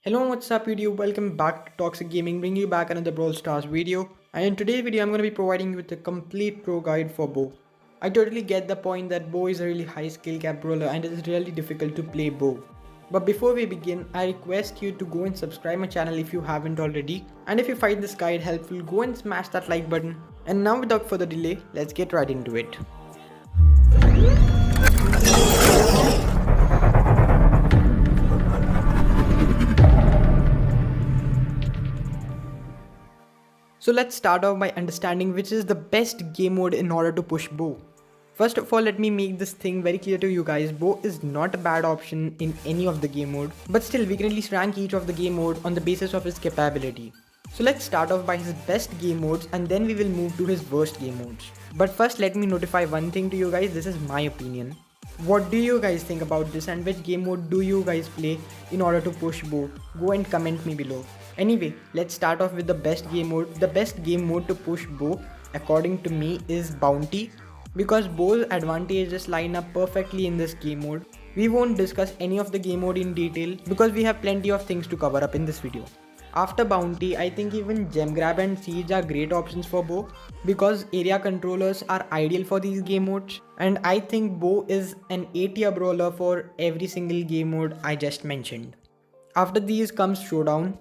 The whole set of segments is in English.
Hello, what's up YouTube? Welcome back to Toxic Gaming, bringing you back another Brawl Stars video. And in today's video, I'm going to be providing you with a complete pro guide for Bo. I totally get the point that Bo is a really high skill cap brawler and it is really difficult to play Bo. But before we begin, I request you to go and subscribe my channel if you haven't already. And if you find this guide helpful, go and smash that like button. And now without further delay, let's get right into it. So let's start off by understanding which is the best game mode in order to push Bo. First of all, let me make this thing very clear to you guys. Bo is not a bad option in any of the game mode, but still we can at least rank each of the game mode on the basis of his capability. So let's start off by his best game modes and then we will move to his worst game modes. But first let me notify one thing to you guys, this is my opinion. What do you guys think about this and which game mode do you guys play in order to push Bo? Go and comment me below. Anyway, let's start off with the best game mode. The best game mode to push Bo, according to me, is Bounty. Because Bo's advantages line up perfectly in this game mode. We won't discuss any of the game mode in detail because we have plenty of things to cover up in this video. After Bounty, I think even Gem Grab and Siege are great options for Bo because area controllers are ideal for these game modes, and I think Bo is an A tier brawler for every single game mode I just mentioned. After these comes Showdown.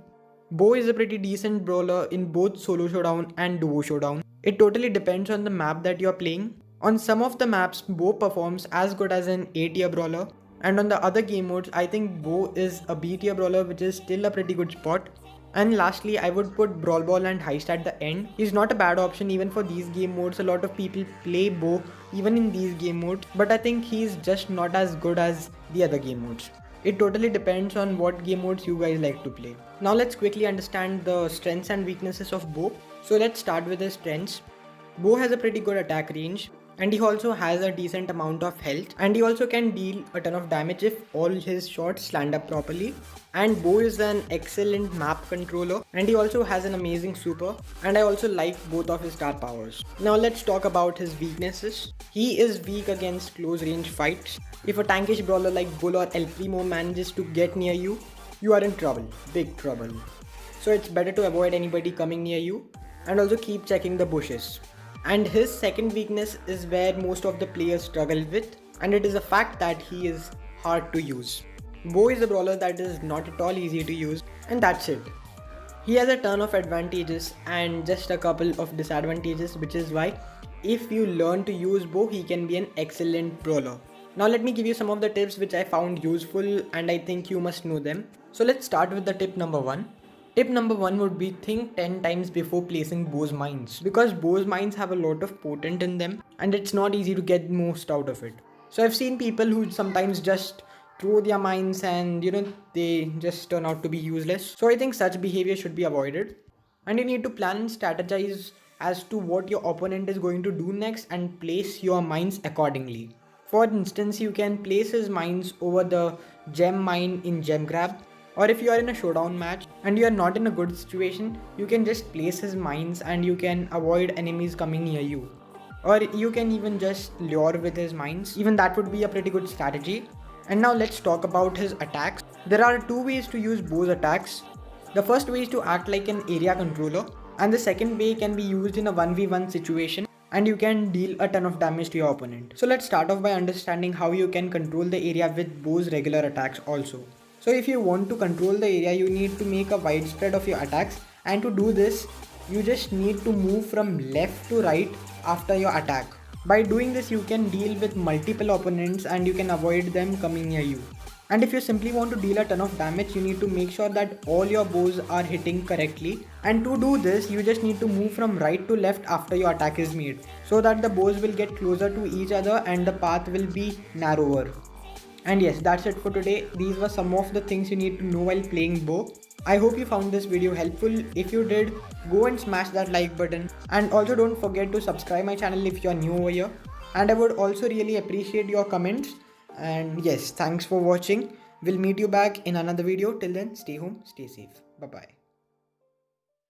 Bo is a pretty decent brawler in both solo showdown and duo showdown. It totally depends on the map that you're playing. On some of the maps, Bo performs as good as an A tier brawler, and on the other game modes, I think Bo is a B tier brawler, which is still a pretty good spot. And lastly, I would put Brawl Ball and Heist at the end. He's not a bad option even for these game modes. A lot of people play Bo even in these game modes, but I think he's just not as good as the other game modes. It totally depends on what game modes you guys like to play. Now let's quickly understand the strengths and weaknesses of Bo. So let's start with his strengths. Bo has a pretty good attack range, and he also has a decent amount of health, and he also can deal a ton of damage if all his shots land up properly. And Bo is an excellent map controller, and he also has an amazing super, and I also like both of his star powers. Now let's talk about his weaknesses. He is weak against close range fights. If a tankish brawler like Bull or El Primo manages to get near you, you are in trouble, big trouble. So it's better to avoid anybody coming near you, and also keep checking the bushes. And his second weakness is where most of the players struggle with, and it is the fact that he is hard to use. Bo is a brawler that is not at all easy to use, and that's it. He has a ton of advantages and just a couple of disadvantages, which is why if you learn to use Bo, he can be an excellent brawler. Now let me give you some of the tips which I found useful and I think you must know them. So let's start with the tip number 1. Tip number 1 would be think 10 times before placing Bo's mines, because Bo's mines have a lot of potent in them and it's not easy to get most out of it. So I've seen people who sometimes just throw their mines and they just turn out to be useless. So I think such behavior should be avoided, and you need to plan and strategize as to what your opponent is going to do next and place your mines accordingly. For instance, you can place his mines over the gem mine in Gem Grab, or if you are in a showdown match and you are not in a good situation, you can just place his mines and you can avoid enemies coming near you. Or you can even just lure with his mines, even that would be a pretty good strategy. And now let's talk about his attacks. There are two ways to use Bo's attacks. The first way is to act like an area controller, and the second way can be used in a 1v1 situation, and you can deal a ton of damage to your opponent. So let's start off by understanding how you can control the area with Bo's regular attacks also. So if you want to control the area, you need to make a widespread of your attacks, and to do this, you just need to move from left to right after your attack. By doing this, you can deal with multiple opponents and you can avoid them coming near you. And if you simply want to deal a ton of damage, you need to make sure that all your bows are hitting correctly. And to do this, you just need to move from right to left after your attack is made, so that the bows will get closer to each other and the path will be narrower. And yes, that's it for today. These were some of the things you need to know while playing Bo. I hope you found this video helpful. If you did, go and smash that like button. And also don't forget to subscribe my channel if you are new over here. And I would also really appreciate your comments. And yes, thanks for watching. We'll meet you back in another video. Till then, stay home, stay safe. Bye-bye.